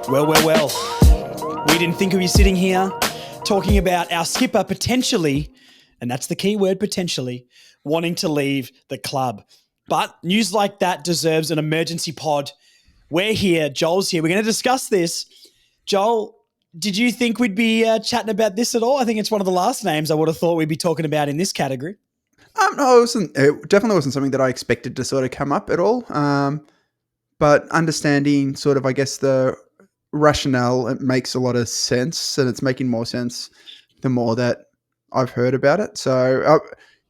Well. We didn't think we'd be sitting here talking about our skipper potentially, and that's the key word, potentially, wanting to leave the club. But news like that deserves an emergency pod. We're here. Joel's here. We're going to discuss this. Joel, did you think we'd be chatting about this at all? I think it's one of the last names I would have thought we'd be talking about in this category. No, it definitely wasn't something that I expected to sort of come up at all. But understanding sort of, I guess, the rationale, it makes a lot of sense, and it's making more sense the more that I've heard about it. So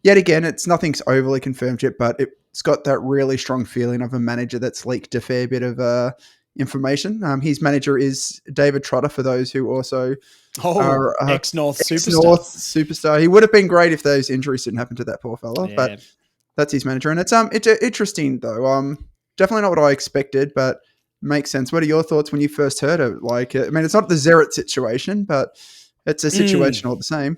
yet again, nothing's overly confirmed yet, but it's got that really strong feeling of a manager that's leaked a fair bit of information. His manager is David Trotter, for those who also are ex-North superstar. He would have been great if those injuries didn't happen to that poor fella, but that's his manager. And it's interesting though. Definitely not what I expected, but makes sense. What are your thoughts when you first heard it? Like, I mean, it's not the Zeret situation, but it's a situation all the same.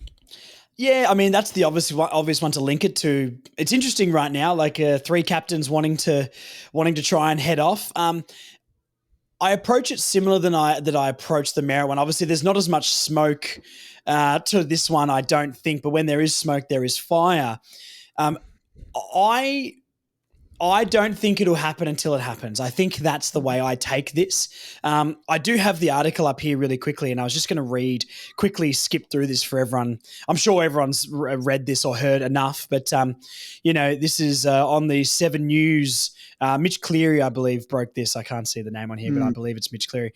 Yeah, I mean, that's the obvious one to link it to. It's interesting right now, like 3 captains wanting to try and head off. I approach it similar than I approach the Merritt one. Obviously, there's not as much smoke to this one, I don't think. But when there is smoke, there is fire. I don't think it'll happen until it happens. I think that's the way I take this. I do have the article up here really quickly, and I was just going to quickly skip through this for everyone. I'm sure everyone's read this or heard enough, but, this is on the 7 News. Mitch Cleary, I believe, broke this. I can't see the name on here, but I believe it's Mitch Cleary.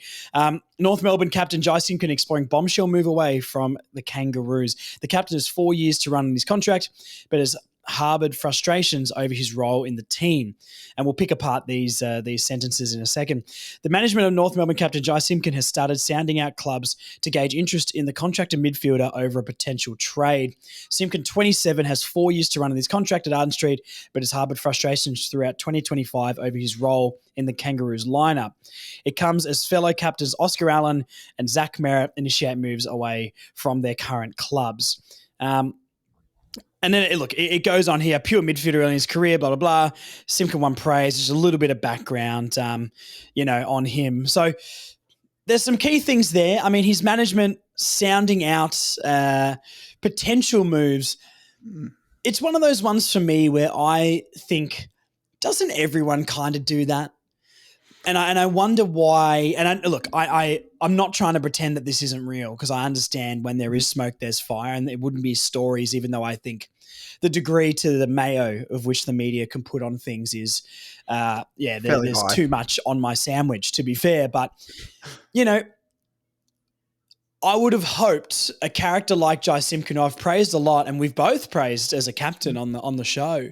North Melbourne captain Jy Simpkin exploring bombshell move away from the Kangaroos. The captain has 4 years to run in his contract, but has harboured frustrations over his role in the team. And we'll pick apart these sentences in a second. The management of North Melbourne captain Jy Simpkin has started sounding out clubs to gauge interest in the contracted midfielder over a potential trade. Simpkin, 27, has 4 years to run in his contract at Arden Street, but has harboured frustrations throughout 2025 over his role in the Kangaroos lineup. It comes as fellow captains Oscar Allen and Zach Merritt initiate moves away from their current clubs. And then, it goes on here. Pure midfielder early in his career, blah, blah, blah. Simpkin won praise. Just a little bit of background, on him. So there's some key things there. I mean, his management sounding out potential moves. It's one of those ones for me where I think, doesn't everyone kind of do that? And I wonder why. And I'm not trying to pretend that this isn't real, because I understand when there is smoke, there's fire, and it wouldn't be stories, even though I think the degree to the mayo of which the media can put on things is, there's too much on my sandwich, to be fair. But, I would have hoped a character like Jy Simpkin, who I've praised a lot, and we've both praised as a captain on the show,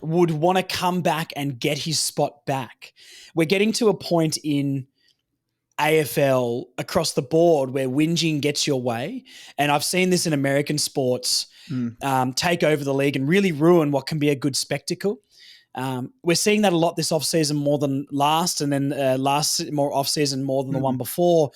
would want to come back and get his spot back. We're getting to a point in AFL across the board where whinging gets your way. And I've seen this in American sports take over the league and really ruin what can be a good spectacle. We're seeing that a lot this offseason more than last, and then last more offseason more than the one before.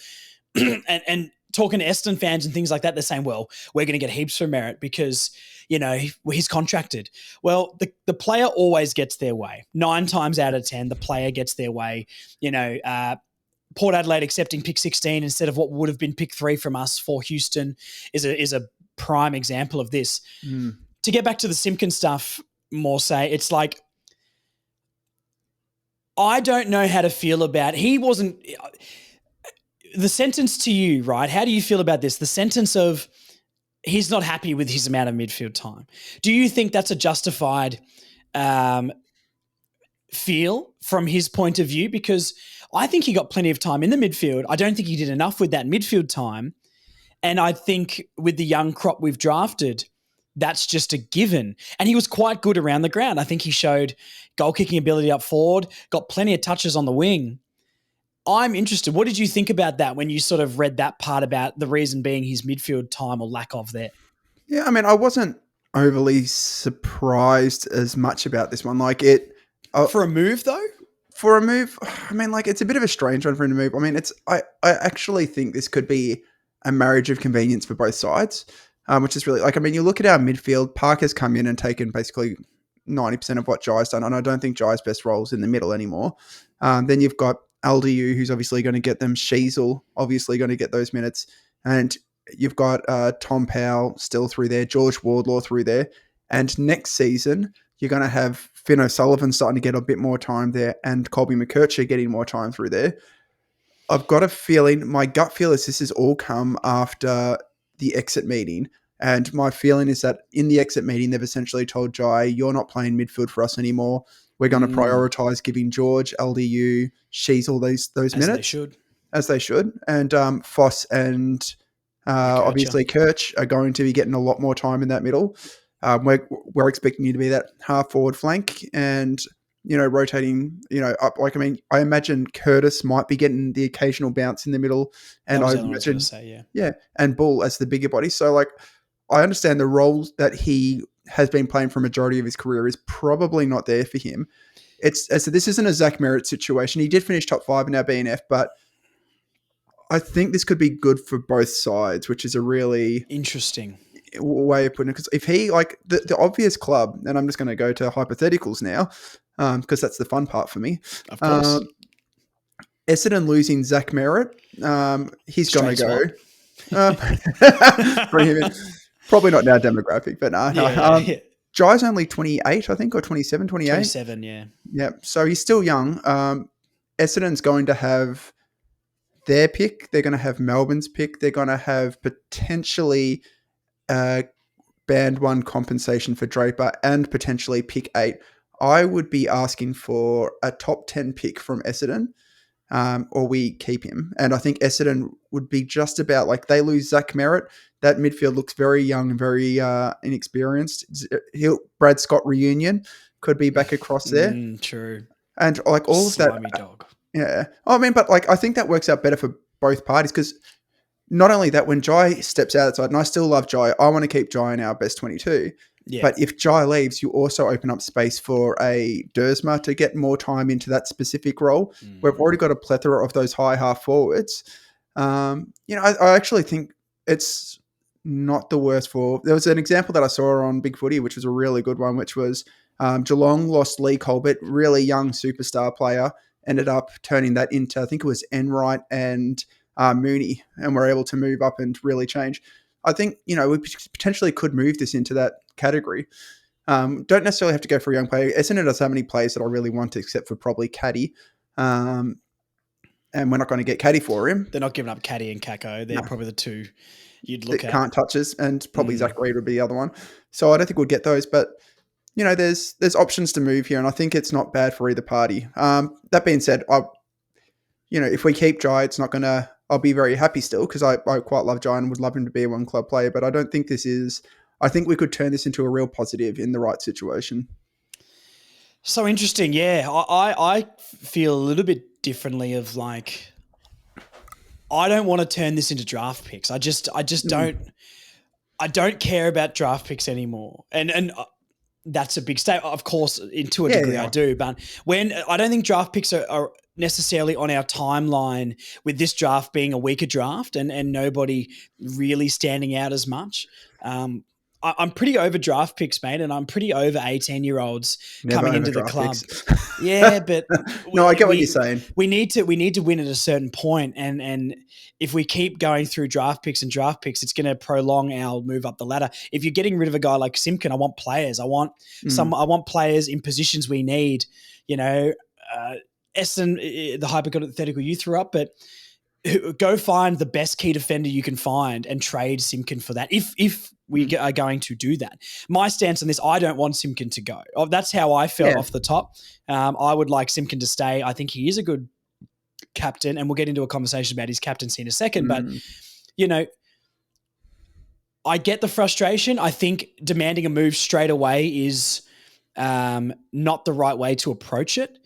and talking to Eston fans and things like that, they're saying, well, we're going to get heaps for Merritt because, he's contracted. Well, the player always gets their way. 9 times out of 10, the player gets their way. Port Adelaide accepting pick 16 instead of what would have been pick 3 from us for Houston is a prime example of this. To get back to the Simpkin stuff, it's like, I don't know how to feel about, the sentence to you, right? How do you feel about this? The sentence of he's not happy with his amount of midfield time. Do you think that's a justified feel from his point of view? Because I think he got plenty of time in the midfield. I don't think he did enough with that midfield time. And I think with the young crop we've drafted, that's just a given. And he was quite good around the ground. I think he showed goal-kicking ability up forward, got plenty of touches on the wing. I'm interested. What did you think about that when you sort of read that part about the reason being his midfield time or lack of there? Yeah, I mean, I wasn't overly surprised as much about this one. Like for a move, though? For a move, I mean, like, it's a bit of a strange one for him to move. I mean, I actually think this could be a marriage of convenience for both sides, which is really, like, I mean, you look at our midfield, Parker's come in and taken basically 90% of what Jai's done, and I don't think Jai's best role is in the middle anymore. Then you've got LDU, who's obviously going to get them. Sheasel, obviously going to get those minutes. And you've got Tom Powell still through there, George Wardlaw through there. And next season, you're going to have Finn O'Sullivan starting to get a bit more time there and Colby McKercher getting more time through there. I've got a feeling, my gut feel is this has all come after the exit meeting. And my feeling is that in the exit meeting, they've essentially told Jy, you're not playing midfield for us anymore. We're going to prioritise giving George, LDU, Shees all those minutes. As they should. And Foss and obviously Kirch are going to be getting a lot more time in that middle. We're expecting you to be that half forward flank and, rotating, up. Like, I mean, I imagine Curtis might be getting the occasional bounce in the middle. And I imagine, and Bull as the bigger body. So, like, I understand the role that he has been playing for a majority of his career is probably not there for him. So this isn't a Zach Merritt situation. He did finish top 5 in our BNF, but I think this could be good for both sides, which is a really interesting way of putting it. Because if he, like, the obvious club, and I'm just going to go to hypotheticals now, because that's the fun part for me. Of course. Essendon losing Zach Merritt, he's going to go. Bring him in. Probably not now demographic, but no. Jai's only 28, I think, or 27, 28. 27, yeah. Yeah, so he's still young. Essendon's going to have their pick. They're going to have Melbourne's pick. They're going to have potentially band 1 compensation for Draper and potentially pick 8. I would be asking for a top 10 pick from Essendon, or we keep him. And I think Essendon would be just about, like, they lose Zach Merritt. That midfield looks very young and very inexperienced. Brad Scott reunion could be back across there. True. And, like, all Slimy of that. Dog. Yeah. I mean, but, like, I think that works out better for both parties because not only that, when Jy steps outside, and I still love Jy, I want to keep Jy in our best 22. Yeah. But if Jy leaves, you also open up space for a Dersma to get more time into that specific role. We've already got a plethora of those high half forwards. I actually think it's not the worst for... There was an example that I saw on Big Footy, which was a really good one, which was Geelong lost Lee Colbert, really young superstar player, ended up turning that into, I think it was Enright and Mooney, and were able to move up and really change. I think, we potentially could move this into that category. Don't necessarily have to go for a young player. Essendon does so many players that I really want, except for probably Caddy. And we're not going to get Caddy for him. They're not giving up Caddy and Kako. They're probably the two you'd look at. Can't touches, and probably Zach Reid would be the other one. So I don't think we'll get those, but there's options to move here, and I think it's not bad for either party. That being said, if we keep Jy, it's not going to... I'll be very happy still because I quite love Jy and would love him to be a one club player, but I don't think this is... I think we could turn this into a real positive in the right situation. So interesting, yeah. I feel a little bit differently of, like, I don't want to turn this into draft picks. I just don't... I don't care about draft picks anymore. And that's a big statement. Of course, to a degree I do, but I don't think draft picks are necessarily on our timeline with this draft being a weaker draft and nobody really standing out as much. I'm pretty over draft picks, mate, and I'm pretty over 18-year-olds coming into the club. Yeah, but no, I get what you're saying. We need to win at a certain point, and if we keep going through draft picks, it's going to prolong our move up the ladder. If you're getting rid of a guy like Simpkin, I want players. I want I want players in positions we need. Essendon, the hypothetical you threw up, but go find the best key defender you can find and trade Simpkin for that. If we are going to do that, my stance on this, I don't want Simpkin to go. That's how I felt off the top. I would like Simpkin to stay. I think he is a good captain, and we'll get into a conversation about his captaincy in a second. But I get the frustration. I think demanding a move straight away is not the right way to approach it.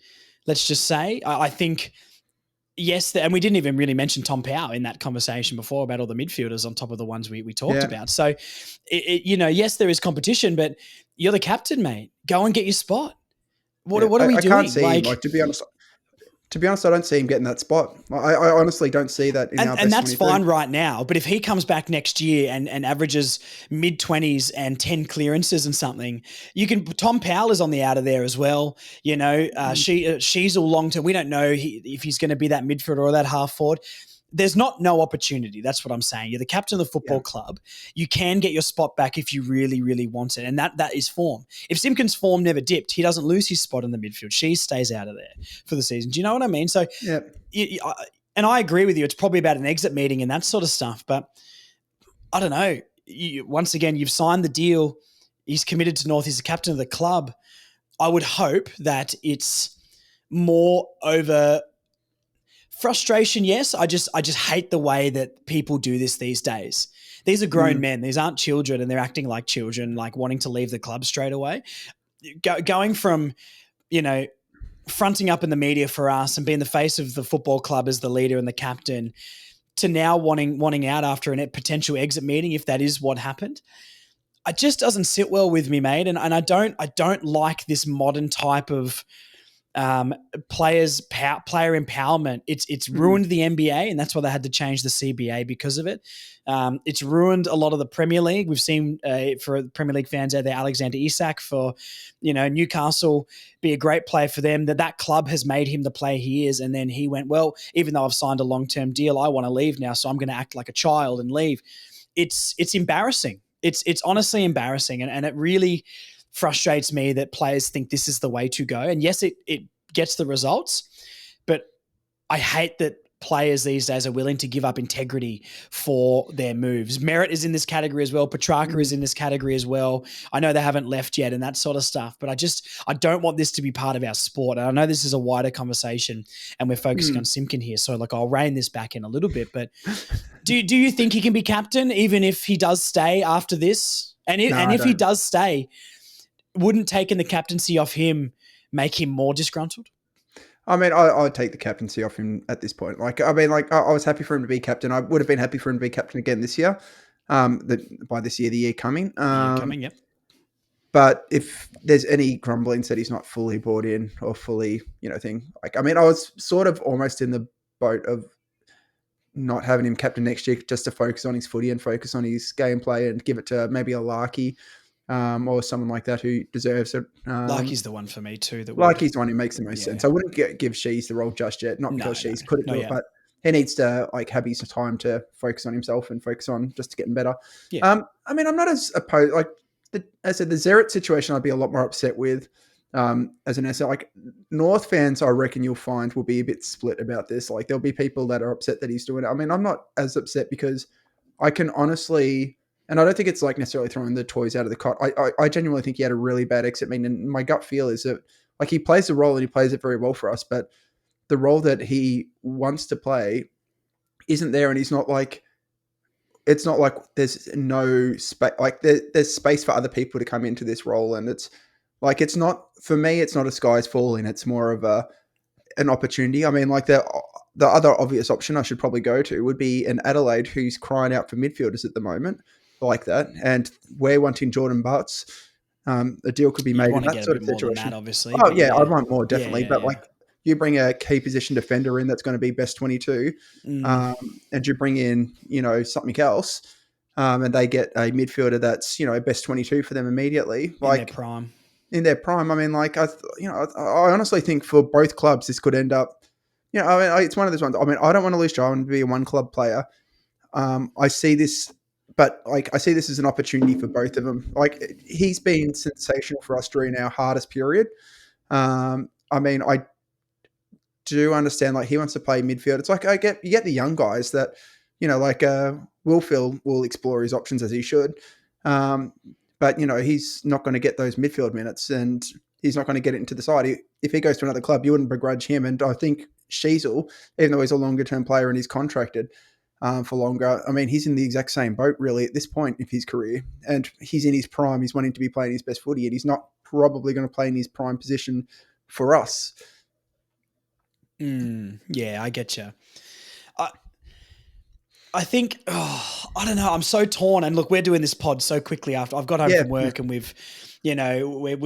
Let's just say. I think. Yes, and we didn't even really mention Tom Powell in that conversation before about all the midfielders on top of the ones we talked about. So, yes, there is competition, but you're the captain, mate. Go and get your spot. What are we doing? I can't see, to be honest, To be honest, I don't see him getting that spot. I honestly don't see that in our And best that's 22. fine right now. But if he comes back next year and averages mid-20s and 10 clearances and something, you can. Tom Powell is on the outer there as well. You know, she's all long term. We don't know if he's going to be that midfielder or that half forward. There's no opportunity. That's what I'm saying. You're the captain of the football club. You can get your spot back if you really, really want it. And that is form. If Simpkin's form never dipped, he doesn't lose his spot in the midfield. She stays out of there for the season. Do you know what I mean? So, Yeah. and I agree with you. It's probably about an exit meeting and that sort of stuff. But I don't know. Once again, you've signed the deal. He's committed to North. He's the captain of the club. I would hope that it's more over frustration, yes. I just hate the way that people do this these days. These are grown men. These aren't children, and they're acting like children, like wanting to leave the club straight away. Going from, fronting up in the media for us and being the face of the football club as the leader and the captain, to now wanting out after a potential exit meeting, if that is what happened. It just doesn't sit well with me, mate. And I don't like this modern type of player empowerment. It's ruined the NBA, and that's why they had to change the CBA because of it. It's ruined a lot of the Premier League. We've seen for Premier League fans out there, Alexander Isak for Newcastle be a great player for them. That club has made him the player he is, and then he went, well, even though I've signed a long-term deal, I want to leave now, so I'm going to act like a child and leave. It's embarrassing. It's honestly embarrassing, and it really frustrates me that players think this is the way to go. And yes, it gets the results, but I hate that players these days are willing to give up integrity for their moves. Merritt is in this category as well. Petrarca is in this category as well. I know they haven't left yet and that sort of stuff, but I don't want this to be part of our sport. And I know this is a wider conversation and we're focusing on Simpkin here. So I'll rein this back in a little bit, but do you think he can be captain even if he does stay after this? And if he does stay, wouldn't taking the captaincy off him make him more disgruntled? I mean, I'd take the captaincy off him at this point. I was happy for him to be captain. I would have been happy for him to be captain again this year. By this year, the year coming. Yep. But if there's any grumblings that he's not fully bought in or fully, thing. I was sort of almost in the boat of not having him captain next year just to focus on his footy and focus on his gameplay and give it to maybe a Larky. Or someone like that who deserves it. Larky's the one for me too. Larky's the one who makes the most sense. I wouldn't give Shees the role just yet, not because Shees couldn't do it, but he needs to have his time to focus on himself and focus on just getting better. Yeah. I'm not as opposed. As I said, the Zerrett situation, I'd be a lot more upset with. As an SL, North fans, I reckon you'll find will be a bit split about this. There'll be people that are upset that he's doing it. I'm not as upset because I can honestly. And I don't think it's necessarily throwing the toys out of the cot. I genuinely think he had a really bad exit meeting. And my gut feel is that he plays the role and he plays it very well for us, but the role that he wants to play isn't there. And he's not it's not like there's no space, there's space for other people to come into this role. And it's not, for me, it's not a sky's falling. It's more of an opportunity. The other obvious option I should probably go to would be an Adelaide who's crying out for midfielders at the moment. Like that, and we're wanting Jordan Butts. A deal could be made in that sort of situation. That, obviously. Oh yeah, I want more definitely. But you bring a key position defender in that's going to be best 22, and you bring in something else, and they get a midfielder that's best 22 for them immediately, in their prime. I honestly think for both clubs this could end up. It's one of those ones. I don't want to lose Jarwin to be a one club player. I see this. But I see this as an opportunity for both of them. He's been sensational for us during our hardest period. I do understand he wants to play midfield. It's you get the young guys that Wilfield will explore his options as he should. But he's not going to get those midfield minutes, and he's not going to get it into the side. If he goes to another club, you wouldn't begrudge him. And I think Sheasel, even though he's a longer term player and he's contracted for longer. He's in the exact same boat really at this point of his career, and he's in his prime. He's wanting to be playing his best footy, and he's not probably going to play in his prime position for us. Yeah, I get you. I think, I don't know. I'm so torn. And look, we're doing this pod so quickly after I've got home from work, and we've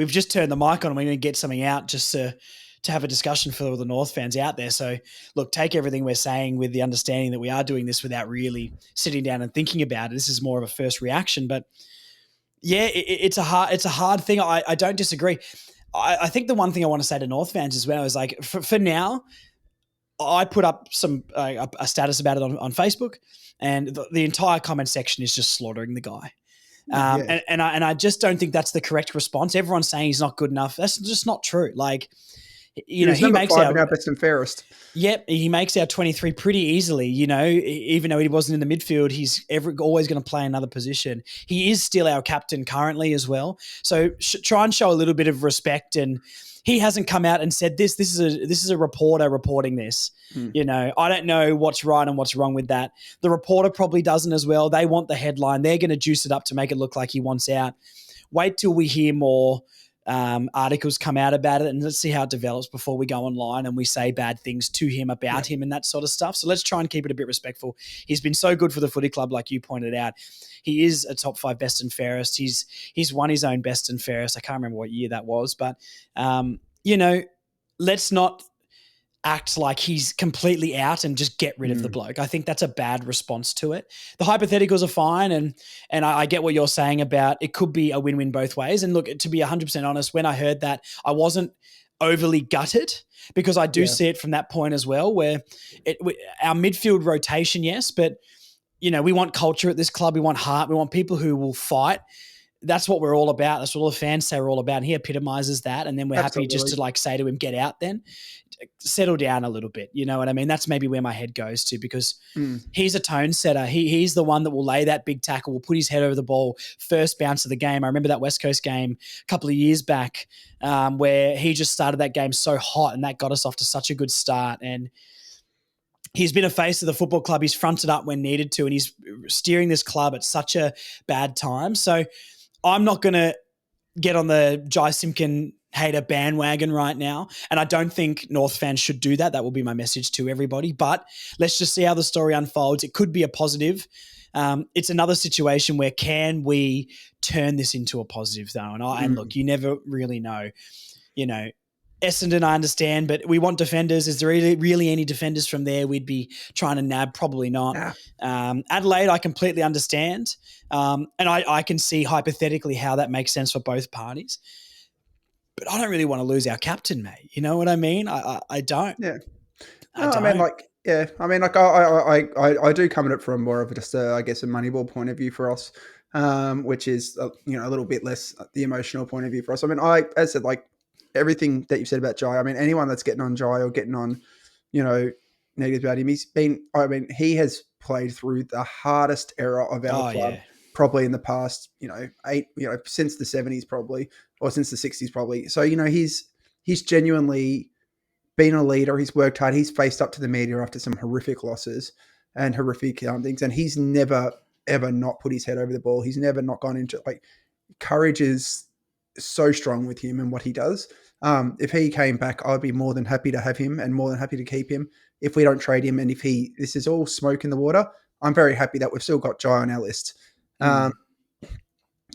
just turned the mic on and we're going to get something out just to to have a discussion for all the North fans out there. So look, take everything we're saying with the understanding that we are doing this without really sitting down and thinking about it. This is more of a first reaction, but yeah, it's a hard thing. I don't disagree. I think the one thing I want to say to North fans as well is like for now, I put up a status about it on Facebook, and the entire comment section is just slaughtering the guy. Yeah. And I just don't think that's the correct response. Everyone's saying he's not good enough. That's just not true. Like, you know, He makes our best and fairest. Yep, he makes our 23 pretty easily. You know, even though he wasn't in the midfield, he's always going to play another position. He is still our captain currently as well. So try and show a little bit of respect. And he hasn't come out and said this. This is a reporter reporting this. You know, I don't know what's right and what's wrong with that. The reporter probably doesn't as well. They want the headline. They're going to juice it up to make it look like he wants out. Wait till we hear more articles come out about it, and let's see how it develops before we go online and we say bad things to him about him and that sort of stuff. So let's try and keep it a bit respectful. He's been so good for the footy club, like you pointed out. He is a top 5 best and fairest. He's won his own best and fairest. I can't remember what year that was, but you know, let's not act like he's completely out and just get rid of the bloke. I think that's a bad response to it. The hypotheticals are fine, and I get what you're saying about it could be a win-win both ways. And look, to be 100% honest, when I heard that, I wasn't overly gutted, because I do see it from that point as well, where our midfield rotation, yes, but you know, we want culture at this club. We want heart. We want people who will fight. That's what we're all about. That's what all the fans say we're all about. And he epitomizes that. And then we're happy just to like say to him, get out then. Settle down a little bit. You know what I mean? That's maybe where my head goes to, because he's a tone setter. He's the one that will lay that big tackle, will put his head over the ball, first bounce of the game. I remember that West Coast game a couple of years back where he just started that game so hot, and that got us off to such a good start. And he's been a face of the football club. He's fronted up when needed to, and he's steering this club at such a bad time. So I'm not going to get on the Jy Simpkin hater bandwagon right now, and I don't think North fans should do that. That will be my message to everybody. But let's just see how the story unfolds. It could be a positive. It's another situation where can we turn this into a positive, though? And look, you never really know. You know, Essendon, I understand, but we want defenders. Is there really any defenders from there we'd be trying to nab? Probably not. Adelaide, I completely understand. And I can see hypothetically how that makes sense for both parties. But I don't really want to lose our captain, mate. You know what I mean? I don't. Yeah. No, I mean, like, yeah. I mean, like, I do come at it from more of just I guess a Moneyball point of view for us, which is you know, a little bit less the emotional point of view for us. I mean, as I said, like everything that you've said about Jy. I mean, anyone that's getting on Jy or getting on, you know, negatives about him, he's been. I mean, he has played through the hardest era of our club. Yeah. Probably in the past, you know, since the 70s probably, or since the 60s probably. So, you know, he's genuinely been a leader. He's worked hard. He's faced up to the media after some horrific losses and horrific things. And he's never, ever not put his head over the ball. He's never not gone into, like, courage is so strong with him and what he does. If he came back, I'd be more than happy to have him and more than happy to keep him if we don't trade him. And if this is all smoke in the water, I'm very happy that we've still got Jy on our list.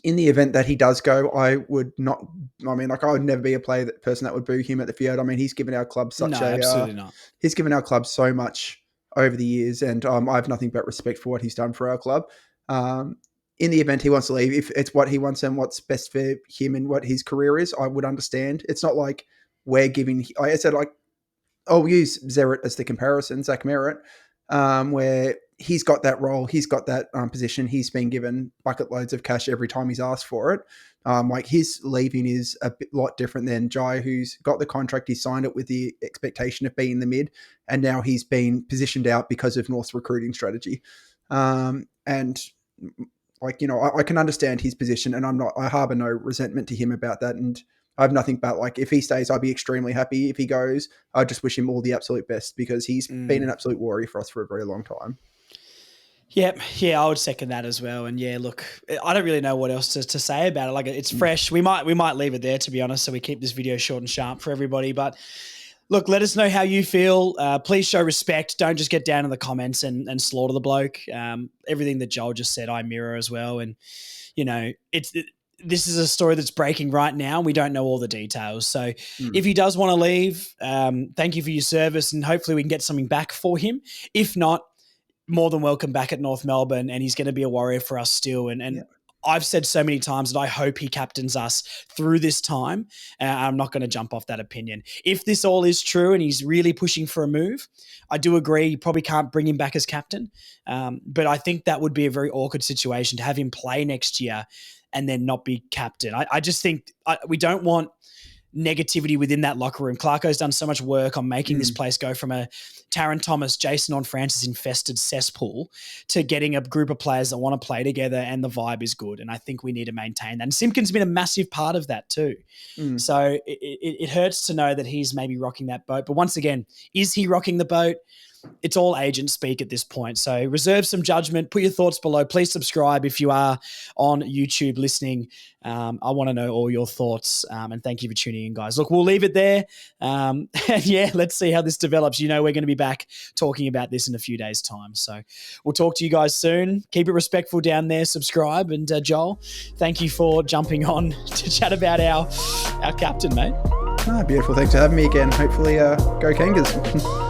In the event that he does go, I would never be a person that would boo him at the field. I mean, he's given our club absolutely not. He's given our club so much over the years, and I have nothing but respect for what he's done for our club. In the event he wants to leave, if it's what he wants and what's best for him and what his career is, I would understand. It's not like we're giving, I said, like, I'll use Zerrett as the comparison, Zach Merritt, where he's got that role, he's got that position, he's been given bucket loads of cash every time he's asked for it. Like, his leaving is a lot different than Jy, who's got the contract, he signed it with the expectation of being in the mid, and now he's been positioned out because of North's recruiting strategy. And like, you know, I can understand his position, and I harbor no resentment to him about that. And I have nothing but, like, if he stays, I'd be extremely happy. If he goes, I just wish him all the absolute best, because he's been an absolute warrior for us for a very long time. Yeah, I would second that as well. And yeah, look, I don't really know what else to say about it. Like, it's fresh. We might leave it there, to be honest, so we keep this video short and sharp for everybody. But look, let us know how you feel. Please show respect. Don't just get down in the comments and slaughter the bloke. Everything that Joel just said, I mirror as well. And, you know, this is a story that's breaking right now. We don't know all the details. So Mm. if he does want to leave, thank you for your service, and hopefully we can get something back for him. If not, more than welcome back at North Melbourne, and he's going to be a warrior for us still. And Yeah. I've said so many times that I hope he captains us through this time. I'm not going to jump off that opinion. If this all is true and he's really pushing for a move, I do agree you probably can't bring him back as captain. But I think that would be a very awkward situation to have him play next year and then not be captain. I just think we don't want negativity within that locker room. Clarko's done so much work on making this place go from a Taron Thomas, Jason on Francis infested cesspool to getting a group of players that want to play together, and the vibe is good. And I think we need to maintain that. And Simpkin's been a massive part of that too. So it hurts to know that he's maybe rocking that boat. But once again, is he rocking the boat? It's all agent speak at this point. So reserve some judgment. Put your thoughts below. Please subscribe if you are on YouTube listening. I want to know all your thoughts. And thank you for tuning in, guys. Look, we'll leave it there. And yeah, let's see how this develops. You know, we're going to be back talking about this in a few days' time. So we'll talk to you guys soon. Keep it respectful down there. Subscribe. And Joel, thank you for jumping on to chat about our captain, mate. Beautiful. Thanks for having me again. Hopefully, go Kangas.